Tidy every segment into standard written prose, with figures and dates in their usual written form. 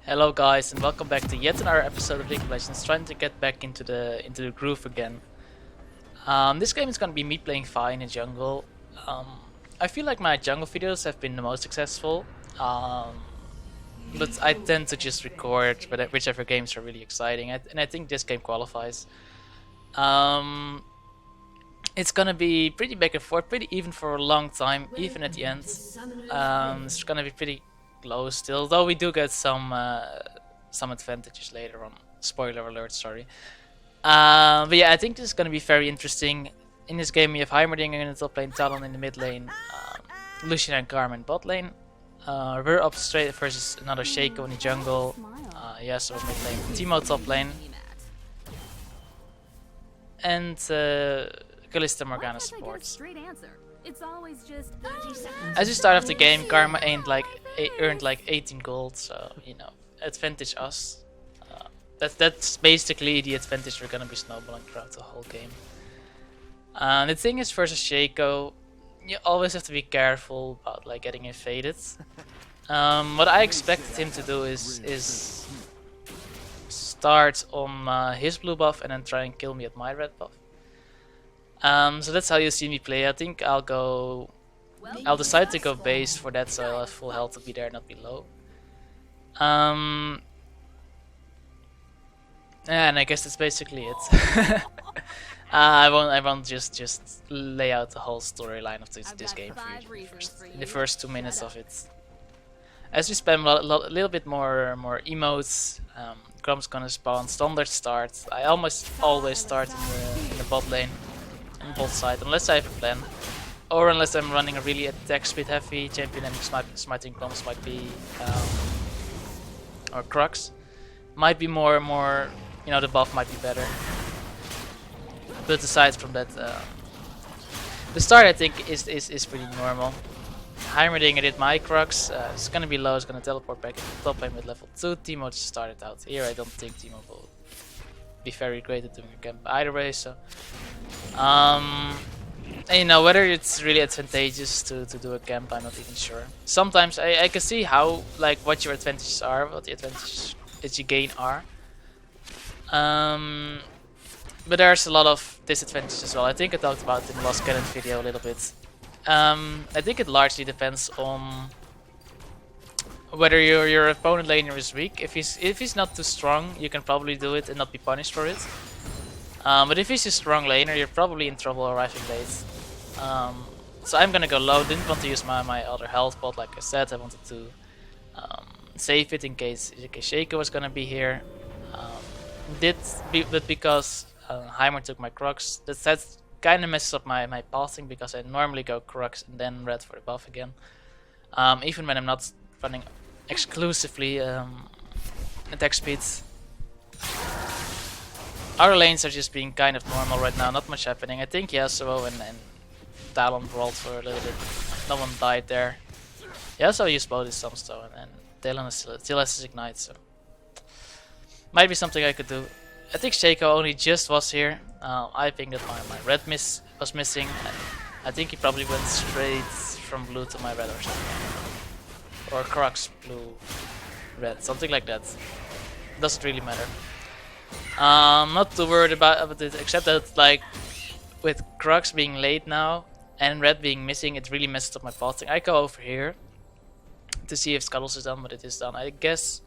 Hello guys and welcome back to yet another episode of League of Legends, trying to get back into the groove again. This game is gonna be me playing Fi in the jungle. Um, I feel like my jungle videos have been the most successful, but I tend to just record whichever games are really exciting, and I think this game qualifies. Um, it's gonna be pretty back and forth, pretty even for a long time, even at the end. It's gonna be pretty close still, though we do get some advantages later on. Spoiler alert, sorry. But yeah, I think this is gonna be very interesting. In this game, we have Heimerdinger in the top lane, Talon in the mid lane, Lucian and Karma in bot lane. We're up straight versus another Shaco in the jungle. Yasuo mid lane, Teemo top lane, and Kalista Morgana supports. As you start off the game, Karma earned like 18 gold, so you know, advantage us. That's basically the advantage we're gonna be snowballing throughout the whole game. The thing is, versus Shaco, you always have to be careful about like getting invaded. What I expected him to do is start on his blue buff and then try and kill me at my red buff. So that's how you see me play. I think I'll decide to go base for that, so I'll have full health to be there, not be low. And I guess that's basically it. I won't just lay out the whole storyline of this game for you in the first 2 minutes of it. As we spam a little bit more emotes, Grom's gonna spawn, standard start. I almost always start in the bot lane, on bot side, unless I have a plan. Or unless I'm running a really attack speed heavy champion and smiting bombs might be, or Crux. Might be more, you know, the buff might be better. But aside from that, the start I think is pretty normal. Heimerdinger did my Crux, it's gonna be low, it's gonna teleport back into top lane with level 2. Teemo just started out here. I don't think Teemo will be very great at doing a camp either way, so and you know, whether it's really advantageous to do a camp, I'm not even sure. Sometimes I can see how, like, what your advantages are, what the advantages that you gain are. But there's a lot of disadvantages as well. I think I talked about it in the Lost Cannon video a little bit. I think it largely depends on whether your opponent laner is weak. If he's not too strong, you can probably do it and not be punished for it. But if he's a strong laner, you're probably in trouble arriving late. So I'm gonna go low. Didn't want to use my other health pot, like I said. I wanted to save it in case Shaco was gonna be here. But because Heimer took my Crux, that kind of messes up my pathing, because I normally go Crux and then red for the buff again. Even when I'm not running exclusively attack speed. Our lanes are just being kind of normal right now, not much happening. I think Yasuo and Talon brawled for a little bit. No one died there. Yasuo used both his Sunstone, and Talon still has his Ignite, so might be something I could do. I think Shaco only just was here. I think that my red was missing. I think he probably went straight from blue to my red or something. Or Crux blue, red, something like that. Doesn't really matter. Not too worried about it, except that, like, with Crux being late now and red being missing, it really messes up my pathing. I go over here to see if Scuttles is done, but it is done. I guess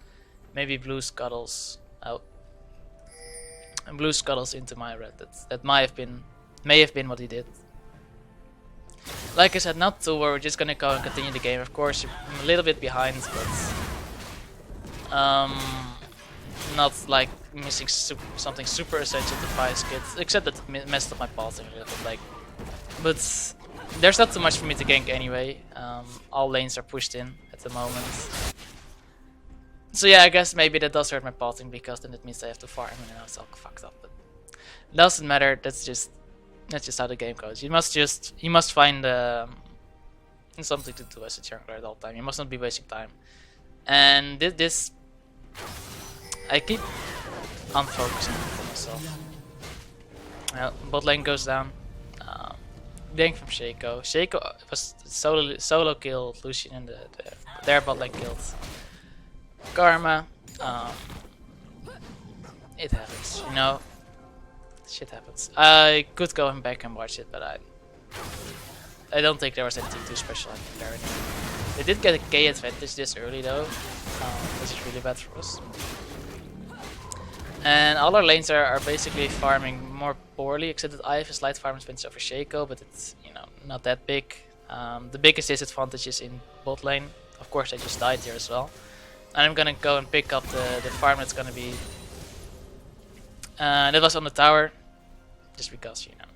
maybe blue Scuttles. Oh, and blue Scuttles into my red. That may have been what he did. Like I said, not too worried. We're just gonna go and continue the game. Of course, I'm a little bit behind, but not like missing something super essential to Fi's kit, except that it messed up my pathing a little bit. Like, but there's not too much for me to gank anyway. All lanes are pushed in at the moment. So yeah, I guess maybe that does hurt my pathing, because then it means I have to farm and it's all fucked up. But doesn't matter. That's just how the game goes. You must find something to do as a jungler at all time. You must not be wasting time. And this I keep unfocusing for myself. Bot lane goes down. Gank from Shaco. Shaco was solo killed Lucian, and their bot lane killed Karma. Um, it happens, you know. Shit happens. I could go back and watch it, but I don't think there was anything too special happening there anymore. They did get a K advantage this early though, which is really bad for us. And all our lanes are basically farming more poorly, except that I have a slight farm advantage over Shaco, but it's, you know, not that big. The biggest disadvantage is in bot lane. Of course, I just died here as well. And I'm gonna go and pick up the farm that's gonna be. That was on the tower, just because, you know,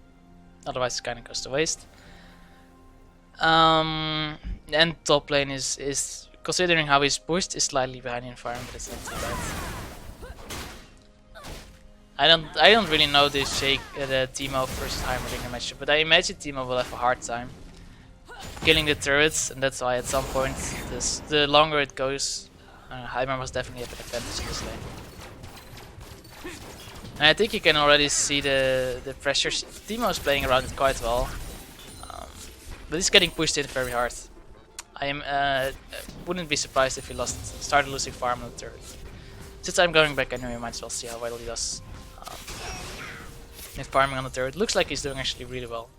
otherwise it kind of goes to waste. And top lane is considering how he's pushed, is slightly behind in farm, but it's not too bad. I don't really know the Teemo versus Heimerdinger matchup, but I imagine Teemo will have a hard time killing the turrets, and that's why at some point the longer it goes, Heimer must definitely have an advantage in this lane. And I think you can already see the pressure. Teemo is playing around it quite well, but he's getting pushed in very hard. I wouldn't be surprised if he started losing farm on the turret. Since I'm going back anyway, might as well see how well he does. With farming on the turret, looks like he's doing actually really well.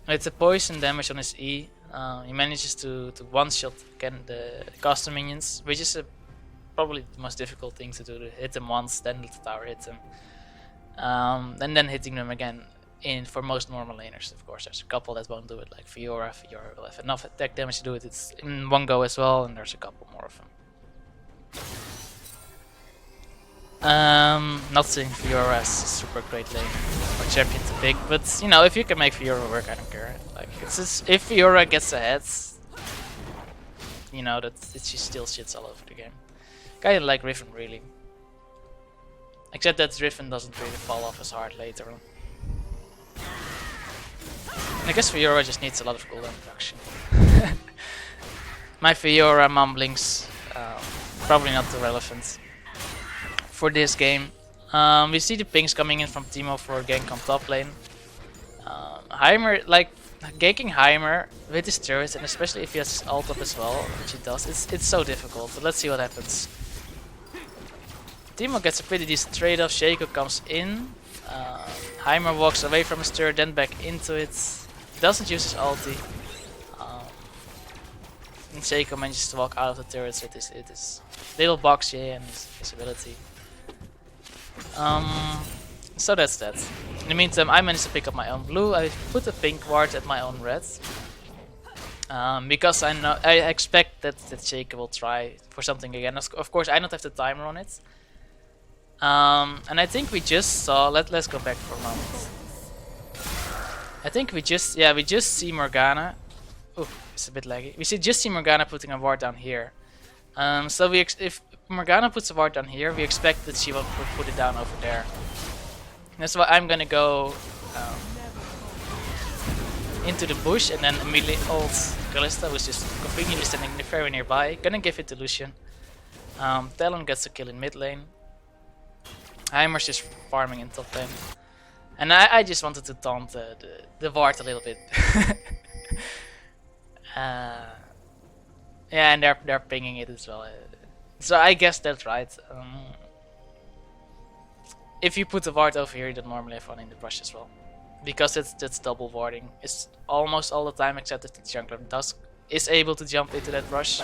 It's a poison damage on his E. He manages to one-shot again the caster minions, which is probably the most difficult thing to do, to hit them once, then let the tower hit them. And then hitting them again for most normal laners. Of course, there's a couple that won't do it, like Fiora. Fiora will have enough attack damage to do it. It's in one go as well, and there's a couple more of them. Not saying Fiora is a super great lane or champion to pick, but you know, if you can make Fiora work, I don't care. Like, it's just, if Fiora gets ahead, you know that she still shits all over the game. Kinda like Riven, really. Except that Riven doesn't really fall off as hard later on. And I guess Fiora just needs a lot of cooldown reduction. My Fiora mumblings, probably not too relevant for this game. We see the pings coming in from Teemo for gank on top lane. Heimer, like ganking Heimer with his turrets, and especially if he has his ult up as well, which he does, it's so difficult. But let's see what happens. Teemo gets a pretty decent trade-off. Shaco comes in. Heimer walks away from his turret, then back into it. Doesn't use his ulti. And Shaco manages to walk out of the turrets with his little box here and his ability. So that's that. In the meantime, I managed to pick up my own blue. I put a pink ward at my own red. Because I expect that Shaco will try for something again. Of course, I don't have the timer on it. And I think we just saw. Let's go back for a moment. I think we just see Morgana. Oh, it's a bit laggy. We just see Morgana putting a ward down here. So if Morgana puts a ward down here, we expect that she will put it down over there. That's why I'm gonna go into the bush and then immediately ult Kalista, who's just conveniently standing very nearby. Gonna give it to Lucian. Talon gets a kill in mid lane. Heimer's just farming in top lane. And I just wanted to taunt the ward a little bit. Yeah, and they're pinging it as well. So I guess that's right. If you put the ward over here, you don't normally have one in the brush as well, because that's double warding. It's almost all the time, except that the jungler is able to jump into that brush,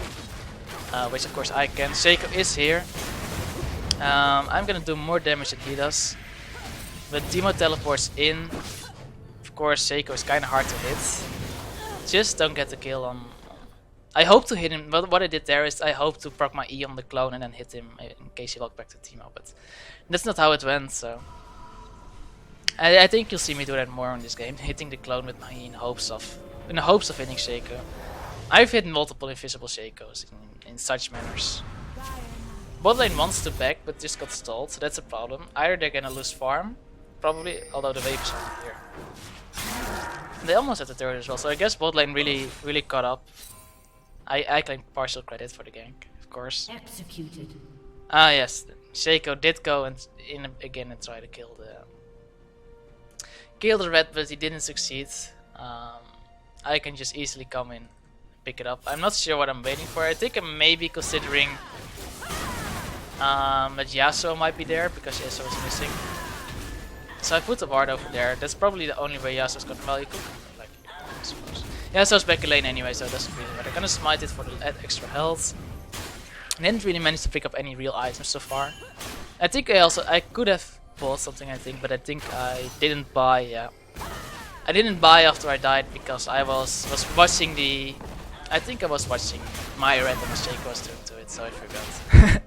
which of course I can. Shaco is here. I'm gonna do more damage than he does, but Teemo teleports in. Of course, Shaco is kind of hard to hit. Just don't get the kill on. I hope to hit him, but what I did there is I hope to proc my E on the clone and then hit him in case he walked back to Teemo, but that's not how it went, so I think you'll see me do that more in this game, hitting the clone with my E in the hopes of hitting Shaco. I've hit multiple invisible Shacos in such manners. Bot lane wants to back, but just got stalled, so that's a problem. Either they're gonna lose farm, probably, although the wave is already here. They almost had the turret as well, so I guess bot lane really caught up. I claim partial credit for the gank, of course. Executed. Ah yes, Shaco did go again and try to kill the red, but he didn't succeed. I can just easily come in, pick it up. I'm not sure what I'm waiting for. I think I'm maybe considering But Yasuo might be there because Yasuo is missing. So I put the ward over there. That's probably the only way Yasuo's gonna. Well, you could like here, I suppose. Yasuo's back in lane anyway, so it doesn't really matter. Gonna smite it for the extra health. Didn't really manage to pick up any real items so far. I think I could have bought something, I think, but I think I didn't buy. Yeah, I didn't buy after I died because I was watching the. I think I was watching my red and Shaco was doing to it, so I forgot.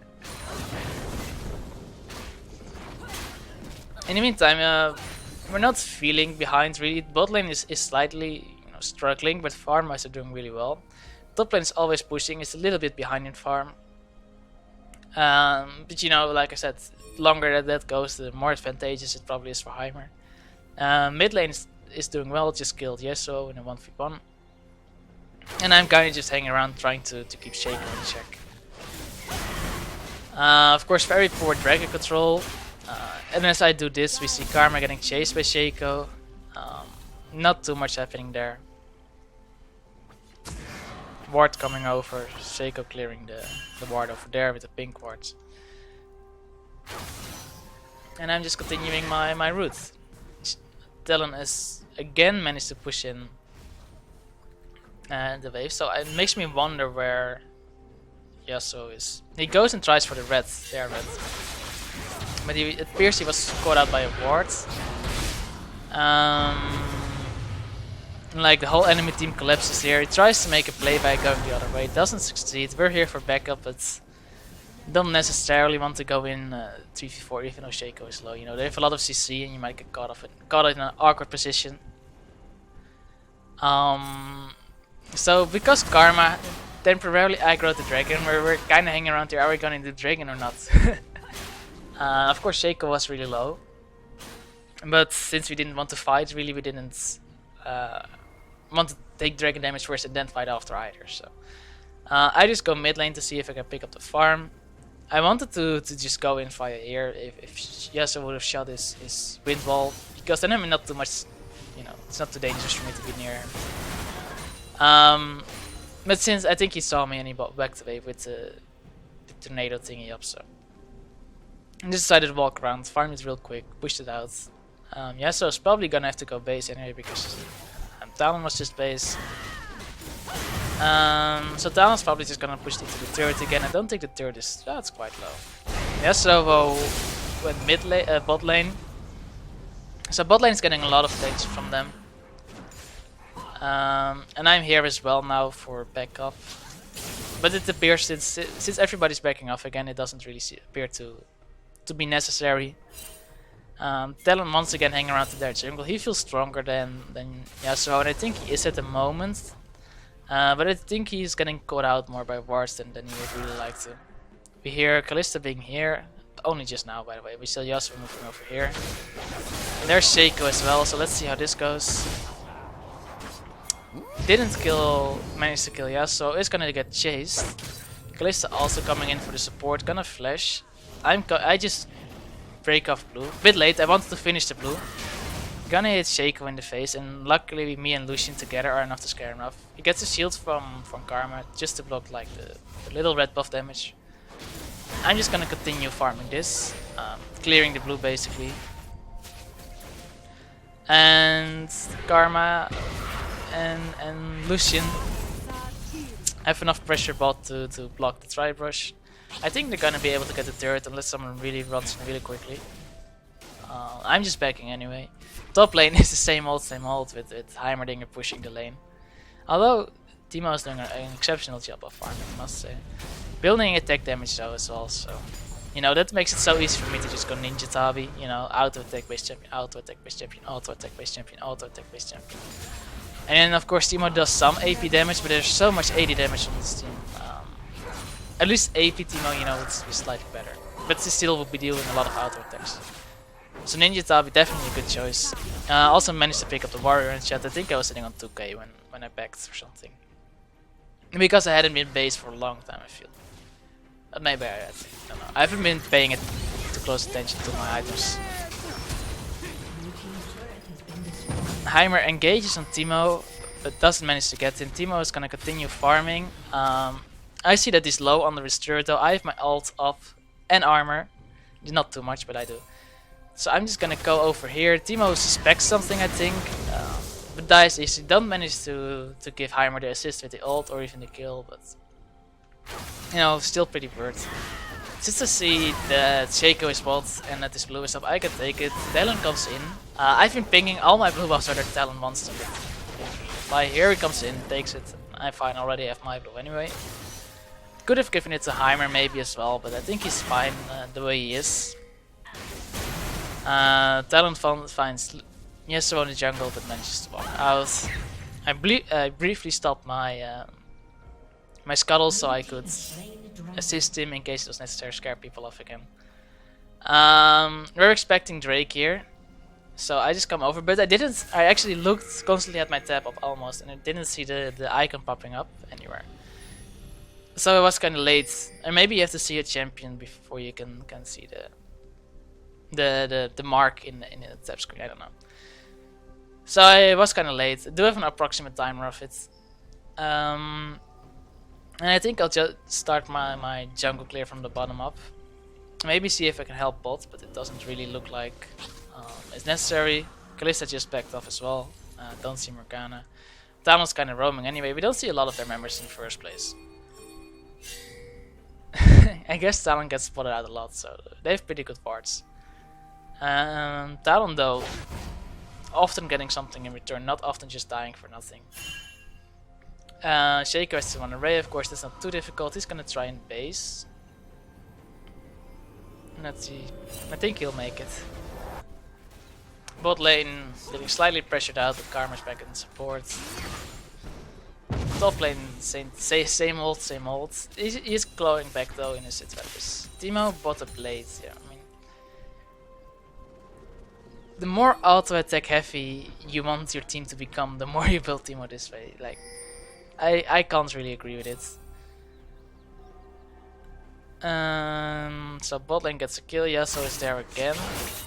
In the meantime, we're not feeling behind really. Bot lane is slightly struggling, but farm wise are doing really well. Top lane is always pushing, it's a little bit behind in farm. But like I said, longer that goes, the more advantageous it probably is for Heimer. Mid lane is doing well, just killed Yasuo in a 1v1. And I'm kind of just hanging around trying to keep Shaco in check. Of course, very poor dragon control. And as I do this, we see Karma getting chased by Shaco. Not too much happening there. Ward coming over, Shaco clearing the ward over there with the pink wards. And I'm just continuing my route. Talon has again managed to push in the wave, so it makes me wonder where Yasuo is. He goes and tries for the red, they are red. But it appears he was caught out by a ward. Like the whole enemy team collapses here. He tries to make a play by going the other way. Doesn't succeed. We're here for backup, but don't necessarily want to go in 3v4 even though Shaco is low. They have a lot of CC and you might get caught in an awkward position. So because Karma temporarily aggroed the dragon, we're kind of hanging around here. Are we going to do dragon or not? Of course, Shaco was really low, but since we didn't want to fight, really, we didn't want to take dragon damage first and then fight after either. So I just go mid lane to see if I can pick up the farm. I wanted to just go in fire here if Yasuo would have shot his wind wall, because then I'm not too much, it's not too dangerous for me to be near him. But since I think he saw me and he backed away with the tornado thingy up, so I just decided to walk around, farm it real quick, pushed it out. Yasuo is probably gonna have to go base anyway because Talon was just base. So Talon's probably just gonna push into the turret again. I don't think the turret is... that's quite low. Yasuo went bot lane. So bot lane is getting a lot of things from them. And I'm here as well now for backup. But it appears since everybody's backing off again, it doesn't really appear to be necessary. Talon once again hanging around to their jungle. He feels stronger than Yasuo, and I think he is at the moment. But I think he's getting caught out more by wards than he would really like to. We hear Kalista being here, only just now by the way. We saw Yasuo moving over here. And there's Shaco as well, so let's see how this goes. Didn't manage to kill Yasuo, is gonna get chased. Kalista also coming in for the support, gonna flash. I just break off blue. Bit late, I wanted to finish the blue. Gonna hit Shaco in the face, and luckily me and Lucian together are enough to scare him off. He gets a shield from Karma just to block like the little red buff damage. I'm just gonna continue farming this, clearing the blue basically. And Karma and Lucian have enough pressure bot to block the Tribrush. I think they're gonna be able to get the turret unless someone really runs in really quickly. I'm just backing anyway. Top lane is the same old with Heimerdinger pushing the lane. Although Teemo is doing an exceptional job of farming, I must say. Building attack damage though as well, so that makes it so easy for me to just go Ninja Tabi, auto attack base champion, auto attack base champion, auto attack base champion, auto attack base champion. And then of course Teemo does some AP damage, but there's so much AD damage on this team. At least AP Teemo, would be slightly better. But he still would be dealing a lot of auto attacks. So Ninja Tabi, definitely a good choice. Also managed to pick up the warrior in chat. I think I was sitting on 2k when I backed or something. Because I hadn't been base for a long time, I feel. But maybe I don't know. I haven't been paying too close attention to my items. Heimer engages on Teemo, but doesn't manage to get him. Teemo is gonna continue farming. I see that he's low under his turret though. I have my ult up and armor. Not too much, but I do. So I'm just gonna go over here. Teemo suspects something, I think, but dies easily. Don't manage to give Heimer the assist with the ult or even the kill, but you know, still pretty worth. Just to see that Shaco is bot and that this blue is up, I can take it. Talon comes in. I've been pinging all my blue buffs so that Talon wants to fly. Here he comes in, takes it. I'm fine, already have my blue anyway. Could have given it to Heimer maybe as well, but I think he's fine the way he is. Talon finds Yasuo in the jungle but manages to walk out. I briefly stopped my my scuttle so I could assist him in case it was necessary to scare people off again. We're expecting Drake here, so I just come over, but I actually looked constantly at my tab up almost and I didn't see the icon popping up anywhere. So it was kind of late, and maybe you have to see a champion before you can see the mark in the tab screen. I don't know. So it was kind of late. I do have an approximate timer of it, and I think I'll just start my jungle clear from the bottom up. Maybe see if I can help bot, but it doesn't really look like it's necessary. Kalista just backed off as well. Don't see Morgana. Talon's kind of roaming anyway. We don't see a lot of their members in the first place. I guess Talon gets spotted out a lot, so they have pretty good wards. Talon though, often getting something in return, not often just dying for nothing. Shaco has to run array, of course that's not too difficult. He's gonna try and base. Let's see, I think he'll make it. Bot lane getting slightly pressured out, but Karma's back in support. Top lane, same old. He's glowing back though in his advantage. Teemo bot a blade, yeah, I mean. The more auto attack heavy you want your team to become, the more you build Teemo this way. Like, I can't really agree with it. So bot lane gets a kill, Yasuo is there again.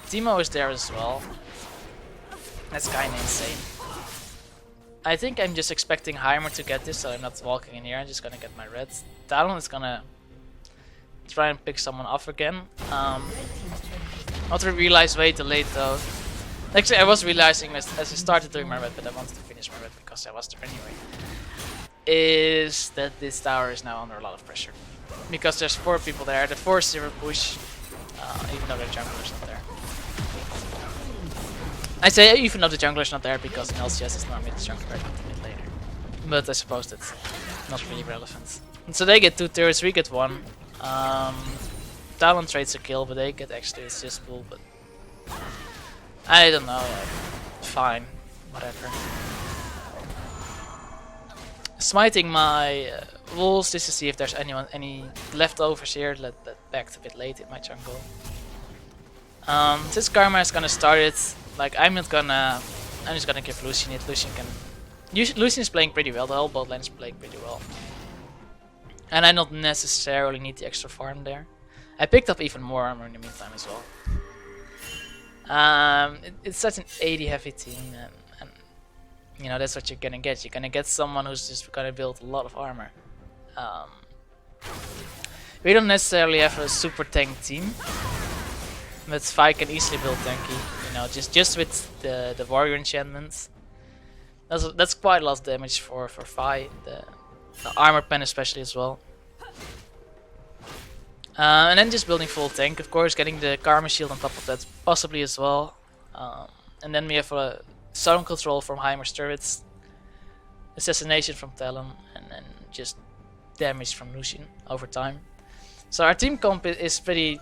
Teemo is there as well. That's kinda insane. I think I'm just expecting Heimer to get this, so I'm not walking in here, I'm just gonna get my red. Talon is gonna try and pick someone off again. Not to realize way too late though. Actually I was realizing as I started doing my red, but I wanted to finish my red because I was there anyway. Is that this tower is now under a lot of pressure. Because there's 4 people there, the 4-0 push, even though the jungler's not there. I say even though the jungler's not there because in LCS it's normally the jungler a bit later. But I suppose that's not really relevant. And so they get 2 turrets, we get 1. Talon trades a kill, but they get actually assist pool, but I don't know, fine, whatever. Smiting my wolves just to see if there's any leftovers here that backed a bit late in my jungle. Since Karma is gonna start it, like I'm just gonna give Lucian it. Lucian is playing pretty well, the whole bot lane is playing pretty well. And I don't necessarily need the extra farm there. I picked up even more armor in the meantime as well. It's such an 80 heavy team, and you know that's what you're gonna get. You're gonna get someone who's just gonna build a lot of armor. We don't necessarily have a super tank team, but Vi can easily build tanky. You know, just with the warrior enchantment. That's quite a lot of damage for Vi. The armor pen especially as well. And then just building full tank, of course, getting the Karma shield on top of that possibly as well. And then we have a zone control from Heimer's turrets, assassination from Talon, and then just damage from Lucian over time. So our team comp is pretty,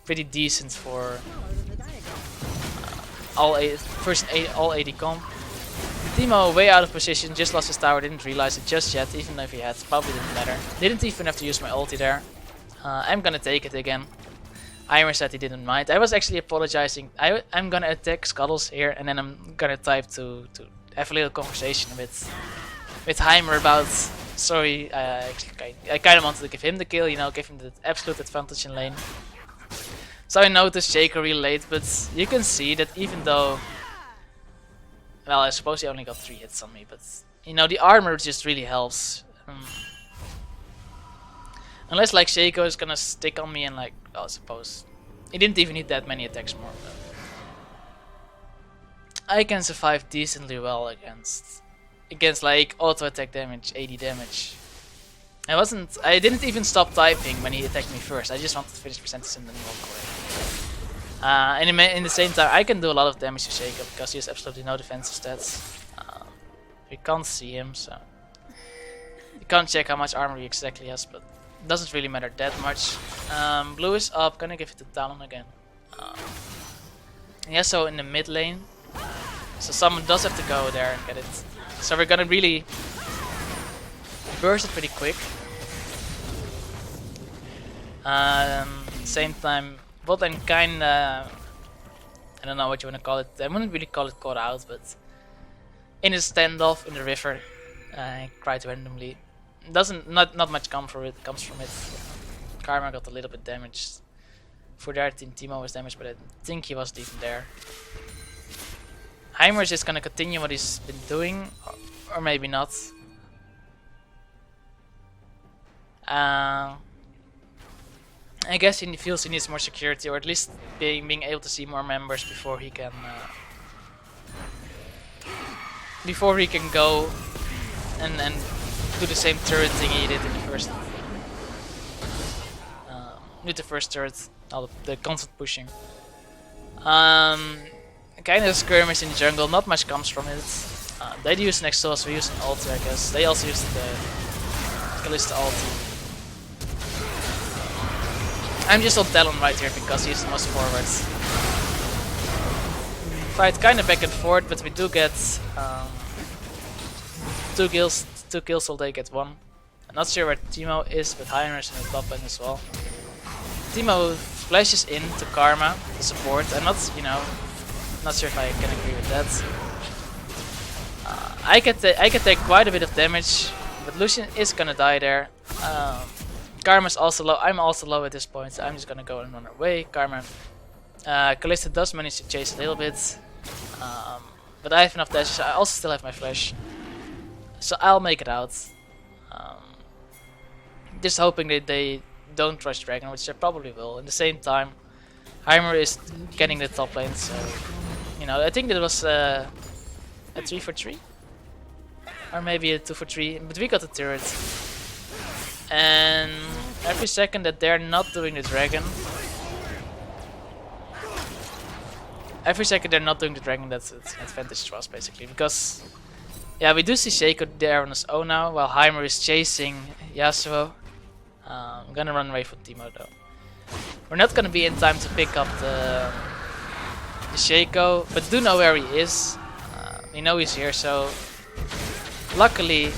pretty decent for all 80 comp. Teemo way out of position, just lost his tower, didn't realize it just yet, even if he had, probably didn't matter. Didn't even have to use my ulti there. I'm gonna take it again. Heimer said he didn't mind. I was actually apologizing. I'm gonna attack Scuttles here, and then I'm gonna type to have a little conversation with Heimer about. Sorry, I kind of wanted to give him the kill, give him the absolute advantage in lane. So I noticed Shaco really late, but you can see that even though, well, I suppose he only got 3 hits on me, but the armor just really helps. Unless like Shaco is gonna stick on me and like, well, I suppose. He didn't even need that many attacks more. But I can survive decently well against like auto attack damage, 80 damage. I didn't even stop typing when he attacked me first. I just wanted to finish percentage and then walk away. And in the same time, I can do a lot of damage to Shaco because he has absolutely no defensive stats. We can't see him, so you can't check how much armor he exactly has, but it doesn't really matter that much. Blue is up, gonna give it to Talon again. Yeah, so in the mid lane, so someone does have to go there and get it. So we're gonna really burst it pretty quick. Same time, bot lane kinda, I don't know what you wanna call it. I wouldn't really call it caught out, but in a standoff in the river, quite randomly. Not much comes from it. Karma got a little bit damaged. For their team, Teemo was damaged, but I think he wasn't even there. Heimer is just gonna continue what he's been doing, or maybe not. I guess he feels he needs more security, or at least being able to see more members before he can go and do the same turret thing he did in the first. With the first turret, the constant pushing. Kind of skirmish in the jungle, not much comes from it. They use Nexus, we use an ulti, I guess. They also used the Kalista ulti. I'm just on Talon right here because he's the most forward. Fight kind of back and forth, but we do get 2 kills while they get 1. I'm not sure where Teemo is, but Heimer is in the top lane as well. Teemo flashes into Karma to support. I'm not, not sure if I can agree with that. I can take quite a bit of damage, but Lucian is gonna die there. Karma's also low. I'm also low at this point, so I'm just gonna go and run away. Kalista does manage to chase a little bit, but I have enough dashes. I also still have my flash, so I'll make it out. Just hoping that they don't rush Dragon, which they probably will. At the same time, Heimer is getting the top lane, so I think that was a 3 for 3, or maybe a 2 for 3. But we got the turret, and every second that they're not doing the Dragon, that's an advantage to us basically, because yeah, we do see Shaco there on his own now, while Heimer is chasing Yasuo. I'm gonna run away from Teemo though. We're not gonna be in time to pick up the Shaco, but do know where he is. We know he's here, so luckily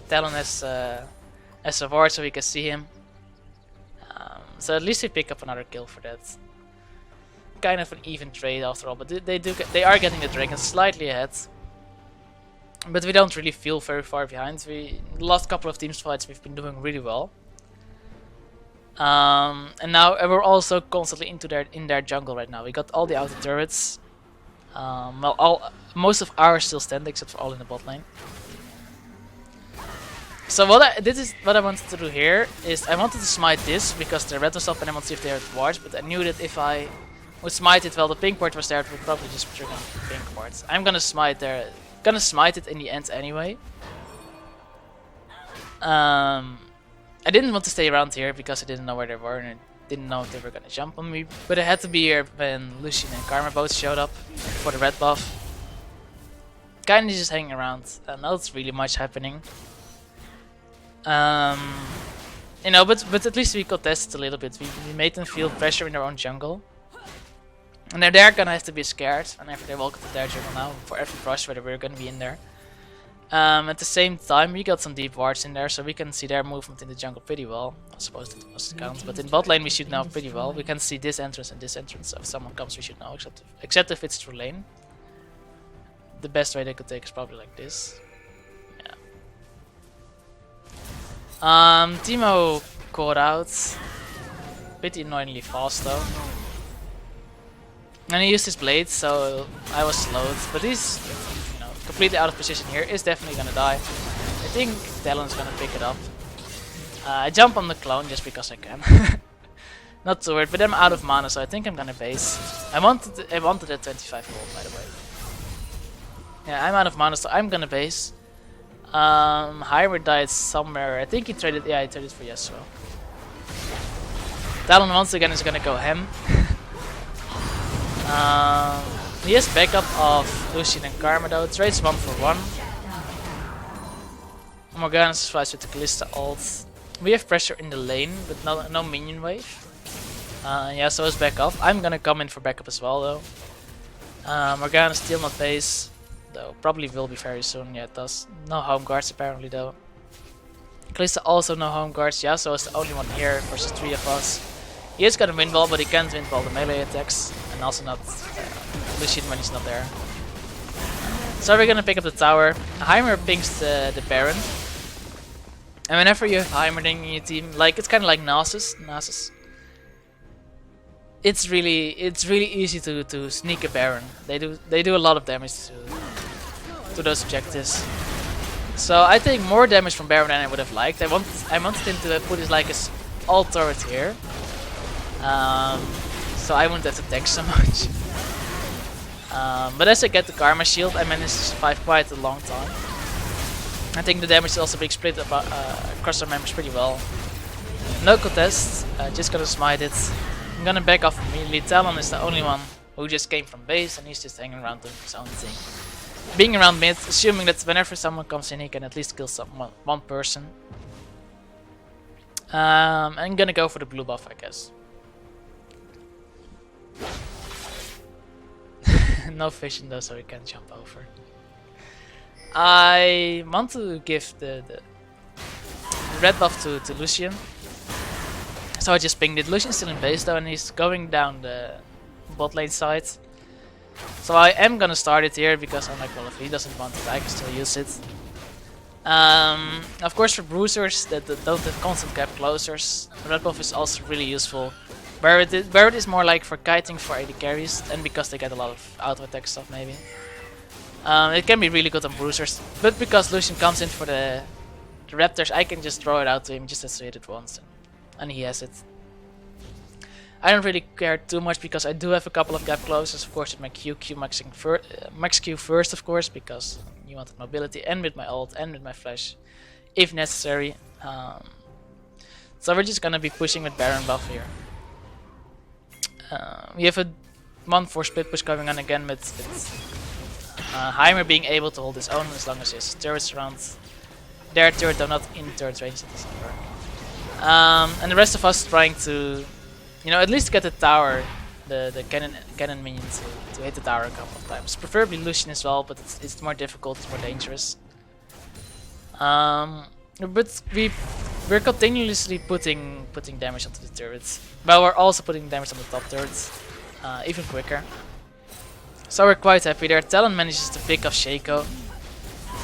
Talon has a ward so we can see him. So at least we pick up another kill for that. Kind of an even trade after all, but they are getting the Dragon slightly ahead. But we don't really feel very far behind. The last couple of teams fights we've been doing really well. And now we're also constantly in their jungle right now. We got all the outer turrets. Most of ours still stand, except for all in the bot lane. So what I wanted to do here is I wanted to smite this because the red was up and I want to see if they had wards, but I knew that if I would smite it while the pink ward was there, it would probably just trigger the pink ward. I'm gonna smite it in the end anyway. I didn't want to stay around here because I didn't know where they were and I didn't know if they were gonna jump on me, but I had to be here when Lucian and Karma both showed up for the red buff. Kinda just hanging around, not really much happening. But at least we contested a little bit. We made them feel pressure in their own jungle. And they're gonna have to be scared whenever they walk into their jungle now for every rush whether we're gonna be in there. At the same time, we got some deep wards in there, so we can see their movement in the jungle pretty well. I suppose that must count, but in bot lane we should know pretty well. We can see this entrance and this entrance, so if someone comes we should know, except if it's through lane. The best way they could take is probably like this. Teemo caught out. Pretty annoyingly fast though. And he used his blade, so I was slowed. But he's completely out of position here. Is definitely gonna die. I think Talon's gonna pick it up. I jump on the clone just because I can. Not too weird, but I'm out of mana, so I think I'm gonna base. I wanted a 25 gold, by the way. Yeah, I'm out of mana, so I'm gonna base. Heimer died somewhere. I think he traded. Yeah, he traded for Yasuo. Talon once again is gonna go ham. He has backup of Lucian and Karma though. Trades 1 for 1. Morgana survives with the Kalista ult. We have pressure in the lane, but no minion wave. Yeah, so is backup. I'm gonna come in for backup as well though. Morgana still not base, though probably will be very soon. Yeah, it does. No home guards apparently though. Kalista also no home guards. Yasuo is the only one here versus 3 of us. He is gonna win ball, but he can't win ball the melee attacks, and also not Lucian when he's not there. So we're gonna pick up the tower. Heimer pings the Baron. And whenever you have Heimer in your team, like it's kind of like Nasus. It's really easy to sneak a Baron. They do a lot of damage to those objectives. So I think more damage from Baron than I would have liked. I wanted him to put his like his ult turret here, so I wouldn't have to tank so much. But as I get the Karma shield, I managed to survive quite a long time. I think the damage is also being split across our members pretty well. No contest, just gonna smite it. I'm gonna back off immediately. Talon is the only one who just came from base and he's just hanging around doing his own thing. Being around mid, assuming that whenever someone comes in he can at least kill one person. I'm gonna go for the blue buff, I guess. No vision though, so we can't jump over. I want to give the red buff to Lucian. So I just pinged it. Lucian's still in base though, and he's going down the bot lane side. So I am gonna start it here because I'm like, well, if he doesn't want it, I can still use it. Of course, for bruisers that don't have constant cap closers, red buff is also really useful. Barret is more like for kiting for AD carries, and because they get a lot of auto attack stuff maybe. It can be really good on bruisers, but because Lucian comes in for the raptors, I can just throw it out to him, just as he hit it once, and he has it. I don't really care too much because I do have a couple of gap closers, of course with my Q max Q first, of course, because you wanted mobility, and with my ult, and with my flash, if necessary. So we're just gonna be pushing with Baron buff here. We have a 1-4 split push going on again with Heimer being able to hold his own as long as he has turrets around. Their turret though not in turret range, that doesn't work. And the rest of us trying to, you know, at least get the tower, the cannon minion to hit the tower a couple of times. Preferably Lucian as well, but it's more difficult, it's more dangerous. But we're continuously putting damage onto the turrets, but we're also putting damage on the top turrets, even quicker. So we're quite happy there. Talon manages to pick off Shaco,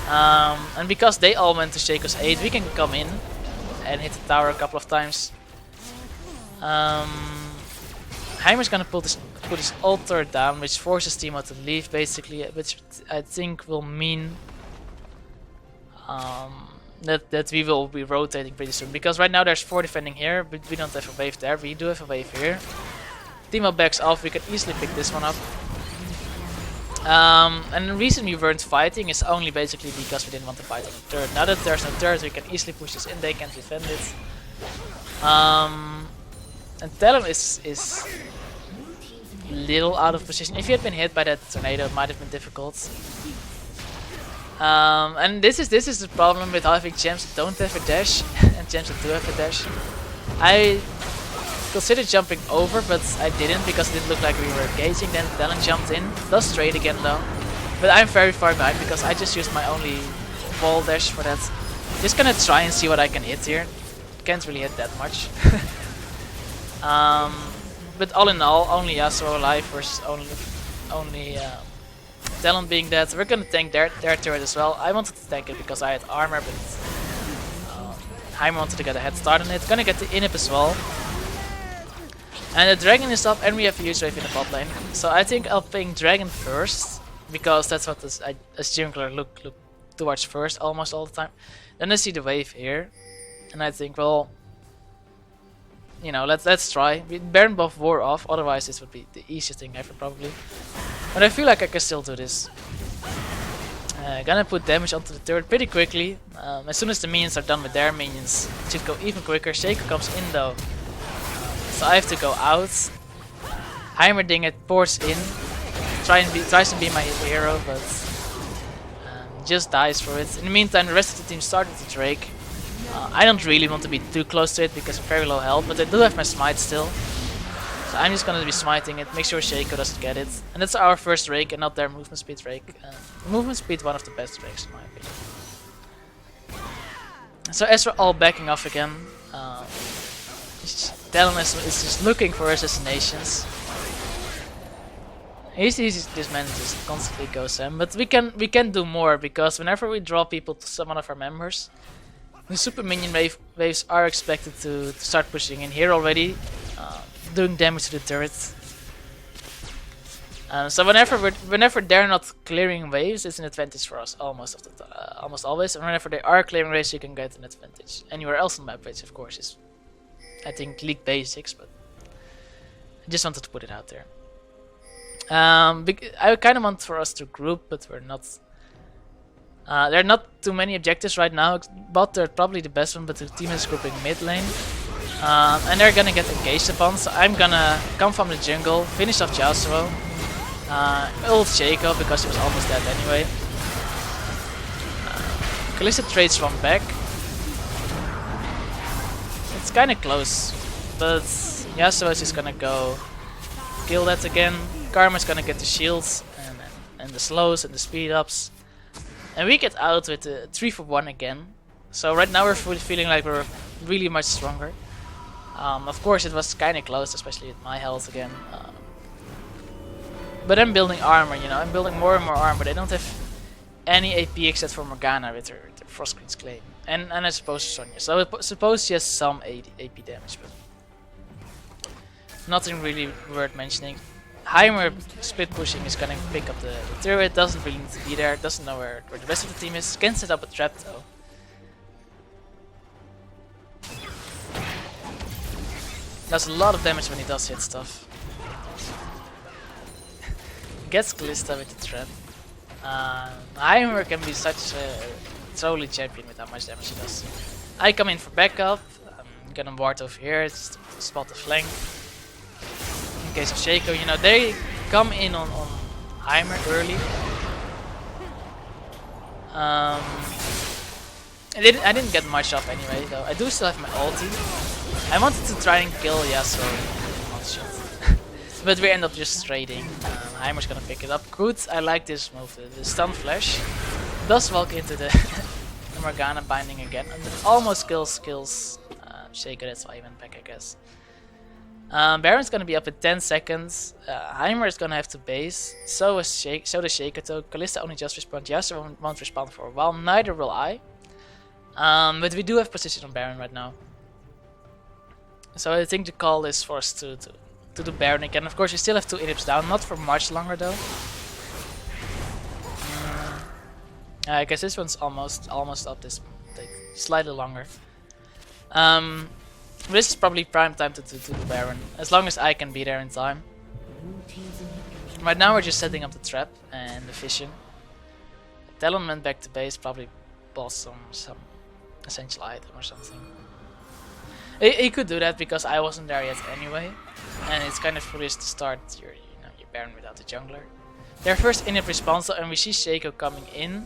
and because they all went to Shaco's aid, we can come in and hit the tower a couple of times. Heimer's gonna put his ult turret down, which forces Teemo to leave basically, which I think will mean that we will be rotating pretty soon, because right now there's 4 defending here, but we don't have a wave there. We do have a wave here. Teemo backs off, we can easily pick this one up. And the reason we weren't fighting is only basically because we didn't want to fight on the turret. Now that there's no turret, we can easily push this in, they can't defend it. And Talon is little out of position. If he had been hit by that tornado, it might have been difficult. And this is the problem with having champs that don't have a dash and champs that do have a dash. I considered jumping over, but I didn't because it didn't look like we were engaging. Then Talon jumped in, does straight again though. But I'm very far behind because I just used my only wall dash for that. Just gonna try and see what I can hit here. Can't really hit that much. But all in all, only Yasuo alive versus only Talon being dead. We're gonna tank their turret as well. I wanted to tank it because I had armor, but Heimer wanted to get a head start on it. Gonna get the inhib as well. And the dragon is up, and we have a huge wave in the bot lane. So I think I'll ping dragon first, because that's what a jungler look towards first almost all the time. Then I see the wave here. And I think, well, you know, let's try. Baron buff wore off, otherwise this would be the easiest thing ever probably. But I feel like I can still do this. Gonna put damage onto the turret pretty quickly. As soon as the minions are done with their minions, it should go even quicker. Shaco comes in though, so I have to go out. Heimerdinger pours in, tries to be my hero, but just dies for it. In the meantime, the rest of the team started the Drake. I don't really want to be too close to it because I'm very low health, but I do have my smite still. So I'm just gonna be smiting it, make sure Shaco doesn't get it. And that's our first Drake and not their movement speed Drake. Movement speed, one of the best Drakes in my opinion. So as we're all backing off again, Talon is just looking for assassinations. This man just constantly goes in, but we can do more because whenever we draw people to some one of our members, the super minion waves are expected to start pushing in here already, doing damage to the turret. So whenever they're not clearing waves, it's an advantage for us almost always. And whenever they are clearing waves, you can get an advantage. Anywhere else on the map, which of course is, I think, League basics, but I just wanted to put it out there. I kind of want for us to group, but we're not. There are not too many objectives right now. Bot they're probably the best one, but the team is grouping mid lane. And they're gonna get engaged upon, so I'm gonna come from the jungle, finish off Yasuo, ult Shaco because he was almost dead anyway. Kalista trades from back. It's kinda close, but Yasuo is just gonna go kill that again. Karma's gonna get the shields and the slows and the speed ups. And we get out with a 3-for-1 again. So right now we're feeling like we're really much stronger. Of course it was kinda close, especially with my health again. But I'm building armor, you know, I'm building more and more armor. They don't have any AP except for Morgana with her Frostgreen's Claim. And I suppose Sonya. So I suppose she has some AP damage, but nothing really worth mentioning. Heimer split pushing is gonna pick up the turret, doesn't really need to be there, doesn't know where the rest of the team is. Can set up a trap though. Does a lot of damage when he does hit stuff. Gets Kalista with the trap. Heimer can be such a trolly champion with how much damage he does. I come in for backup, I'm gonna ward over here, just to spot the flank. In case of Shaco, you know, they come in on Heimer early. I didn't get much off anyway, though. I do still have my ulti. I wanted to try and kill Yasuo, not shot. But we end up just trading. Heimer's gonna pick it up. Good, I like this move, the stun flash. Does walk into the Morgana binding again, and it almost kills Shaco, that's why he went back, I guess. Baron's gonna be up in 10 seconds. Heimer is gonna have to base. So does Shaco though. Kalista only just responded. Yasuo won't respond for a while. Neither will I. But we do have position on Baron right now. So I think the call is for us to do Baron again. Of course, we still have 2 inhibs down. Not for much longer though. I guess this one's almost up. This will take slightly longer. This is probably prime time to the Baron, as long as I can be there in time. Right now we're just setting up the trap and the vision. Talon went back to base, probably bought some essential item or something. He could do that because I wasn't there yet anyway, and it's kind of foolish to start your Baron without the jungler. Their first inhib response, and we see Shaco coming in.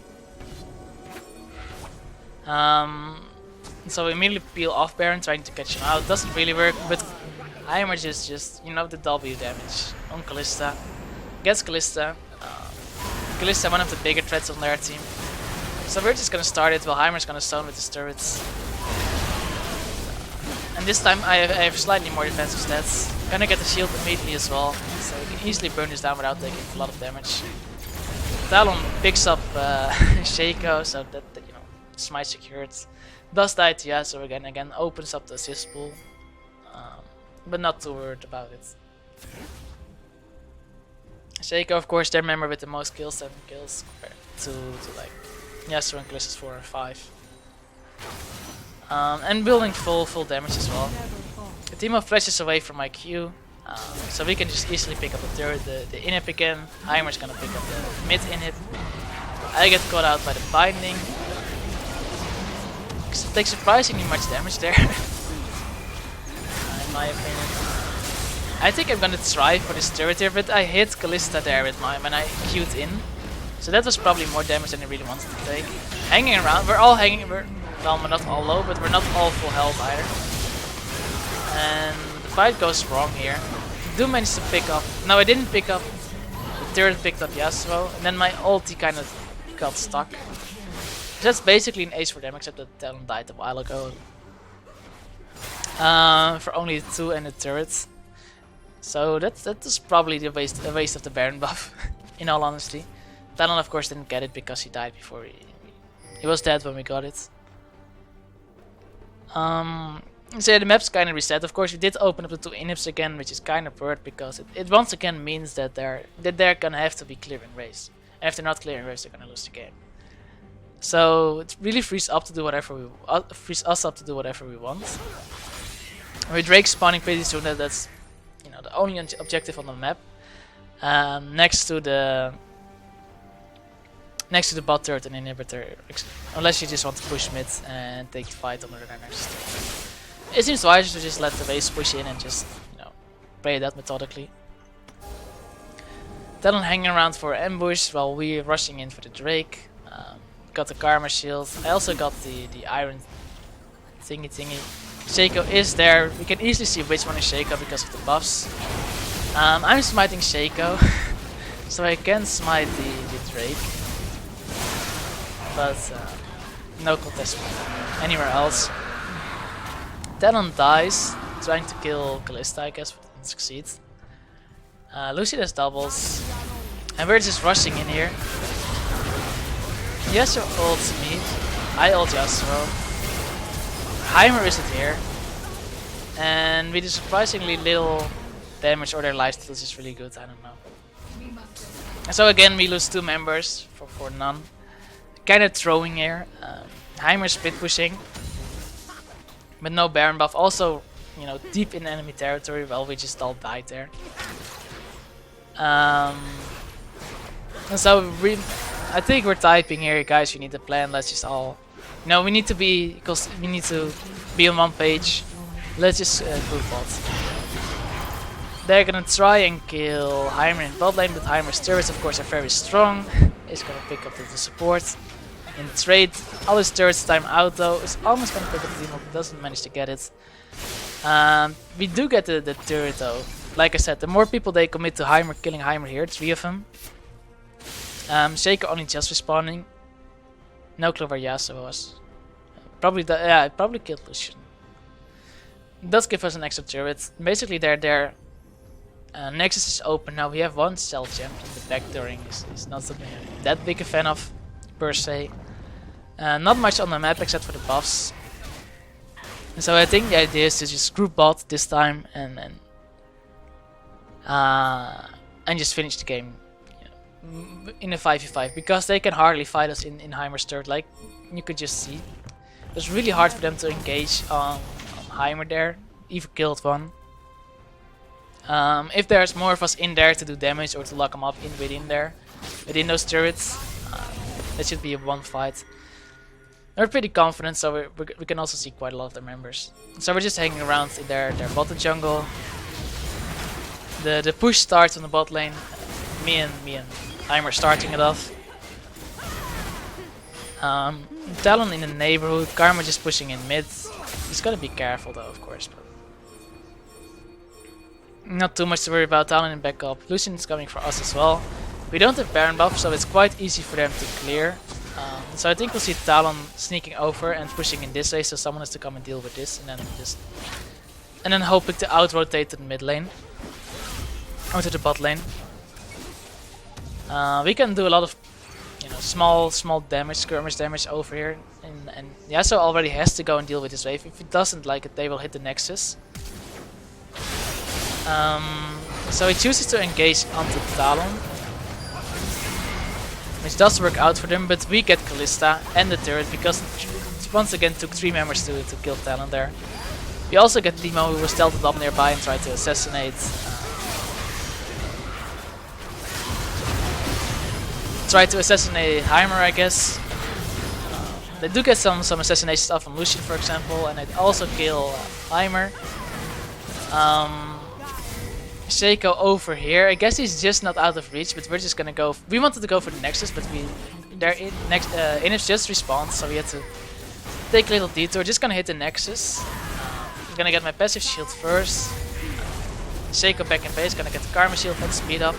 So we immediately peel off Baron, trying to catch him out. Doesn't really work, but Heimer just you know, the W damage on Kalista. Gets Kalista. Kalista, one of the bigger threats on their team. So we're just gonna start it while Heimer's gonna stone with his turrets. And this time I have slightly more defensive stats. Gonna get the shield immediately as well, so we can easily burn this down without taking a lot of damage. Talon picks up Shaco, so that you know, smite secured. Does die to Yasuo again, opens up the assist pool, but not too worried about it. Shaco, of course, their member with the most kills, 7 kills, compared to like Yasuo and Kalista's 4 or 5. And building full damage as well. The Teemo flashes away from my Q, so we can just easily pick up the turret, the inhib again. Heimer's gonna pick up the mid inhib. I get caught out by the binding. It takes surprisingly much damage there, in my opinion. I think I'm gonna try for this turret here, but I hit Kalista there with when I Q'd in. So that was probably more damage than I really wanted to take. Hanging around, we're all hanging, well, we're not all low, but we're not all full health either. And the fight goes wrong here. Do manage to pick up, no I didn't pick up, the turret picked up Yasuo, and then my ulti kind of got stuck. So that's basically an ace for them, except that Talon died a while ago. For only 2 and a turret. So that is probably a waste of the Baron buff, in all honesty. Talon of course didn't get it because he died before he was dead when we got it. So yeah, the map's kind of reset. Of course we did open up the 2 inhibs again, which is kind of weird because it once again means that they're gonna have to be clearing race. And if they're not clearing race, they're gonna lose the game. So it really frees us up to do whatever we want. With Drake spawning pretty soon, that's the only objective on the map. Next to the bot turret and inhibitor, unless you just want to push mid and take the fight on the next. It seems wiser to just let the base push in and just play that methodically. Talon hanging around for ambush while we're rushing in for the Drake. Got the Karma shield. I also got the iron thingy. Shaco is there. We can easily see which one is Shaco because of the buffs. I'm smiting Shaco, so I can smite the Drake. But no contest anywhere else. Talon dies, trying to kill Kalista, I guess, but didn't succeed. Lucy does doubles, and we're just rushing in here. Yasuo ults me, I ult Yasuo. Heimer isn't here, and we do surprisingly little damage, or their lifesteal is just really good, I don't know. And so again we lose 2 members for none. Kind of throwing here. Heimer split pushing, but no Baron buff. Also, deep in enemy territory. Well, we just all died there. And so I think we're typing here, guys. We need a plan. Let's just all, we need to be on one page. Let's just group bot. They're gonna try and kill Heimer in bot lane, but Heimer's turrets, of course, are very strong. He's gonna pick up the support. In trade, all his turrets time out though. Is almost gonna pick up the team, but doesn't manage to get it. We do get the turret though. Like I said, the more people they commit to Heimer, killing Heimer here, 3 of them. Shaco only just respawning. No clue where Yasuo was. Probably probably killed Lucian. It does give us an extra turret. Basically their Nexus is open now. We have 1 stealth champion. The backdooring is not something I'm that big a fan of, per se. Not much on the map except for the buffs. And so I think the idea is to just group bot this time and just finish the game in a 5v5, because they can hardly fight us in Heimer's turret, like you could just see. It's really hard for them to engage on Heimer there. Even killed 1. If there's more of us in there to do damage or to lock them up within those turrets, that should be a 1 fight. We're pretty confident, so we can also see quite a lot of their members. So we're just hanging around in their bottom jungle. The push starts on the bot lane. Me and Heimer starting it off. Talon in the neighborhood. Karma just pushing in mid. He's gotta be careful though, of course. But not too much to worry about. Talon in backup. Lucian is coming for us as well. We don't have Baron buff, so it's quite easy for them to clear. So I think we'll see Talon sneaking over and pushing in this way, so someone has to come and deal with this, and then hoping to out-rotate to the mid lane or to the bot lane. We can do a lot of small damage, skirmish damage over here, and Yasuo already has to go and deal with this wave. If he doesn't like it, they will hit the Nexus. So he chooses to engage onto Talon, which does work out for them, but we get Kalista and the turret because once again took 3 members to kill Talon there. We also get Demo, who was stealthed up nearby and tried to assassinate. Tried to assassinate Heimer, I guess. They do get some assassination stuff from Lucian, for example, and they also kill Heimer. Shaco over here. I guess he's just not out of reach, but we're just gonna go. We wanted to go for the Nexus, but Inhibs just respawned, so we had to take a little detour. Just gonna hit the Nexus. I'm gonna get my passive shield first. Shaco back in base, gonna get the Karma shield and speed up.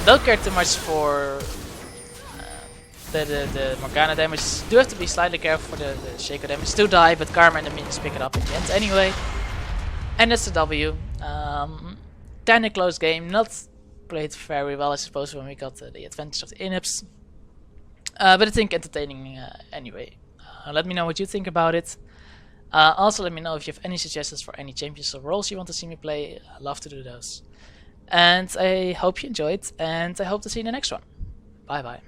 Don't care too much for the Morgana damage. Do have to be slightly careful for the Shaco damage. Do die, but Karma and the minions pick it up in the end anyway. And that's the W. Kinda close game, not played very well I suppose when we got the advantage of the inhibs. But I think entertaining anyway. Let me know what you think about it. Also let me know if you have any suggestions for any champions or roles you want to see me play. I'd love to do those. And I hope you enjoyed, and I hope to see you in the next one. Bye bye.